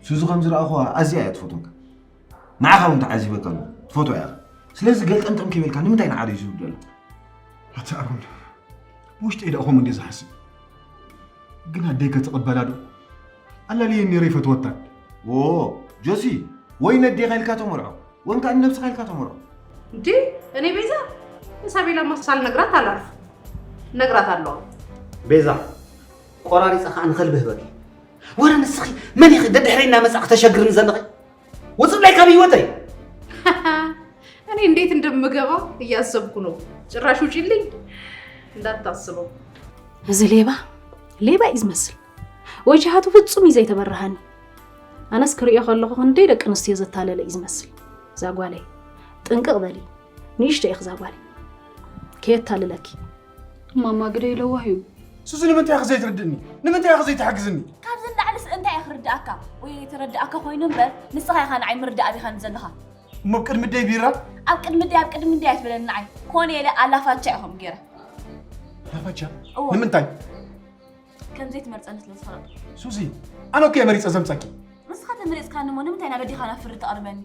سوزو خمس رأخوها أزياء تفوتوك معها وانت عزيبك له تفوتو يا أخي سلازي قلت أنت أمكي ملكا نمتين عادي شو بدل حتى أقول وش تقيد أخو من دي زحسي قلنا ديك تقبل هذا ألا لي إني ريفة توتر أوه جوسي وين الدي غير كاتو مرعو وين كان نفس غير كاتو مرعو دي أنا بيزا سابي لما صال نقرات على نقرات على بيزا قراري صح عن خلبه بكي وانا نسخي من يخي دحرينا مساق تشجر نزنقي وصل لي كابي وتي أنا نديت እንደምገባ እያሰብኩ ነው ጭራሽ ውጪልኝ እንዳታስበው እዚህ ሌባ ይዝመስል ወጅሃቱ ፍጹም ይዘ የተበረሃኒ አናስ ክሪያ خلخ እንደ ደቅንስ የዘታለለ ይዝመስል ዛጓላይ ጥንቅቅ በሊ ንሽተ ይخዛጓላይ ከየታለለኪ ማማ ግደ ይለዋዩ سوزي لمن تاخذ زي تردني لمن تاخذ زي تحجزني كاب زند علس انت يا خرداكا وي ترداكا خوينو بر نسخه خان عي مردا ابي خان زلها مو بقد مدي بيرا اب قد مدي يتبلن عي كون يله علافاچاهم غيره لافاچا لمن تاي كم زيت مرصنت لسفرق سوزي انا اوكي مريص ازمصكي نسخه مريص كان مو نمتاينا بدي خان فرت ارمني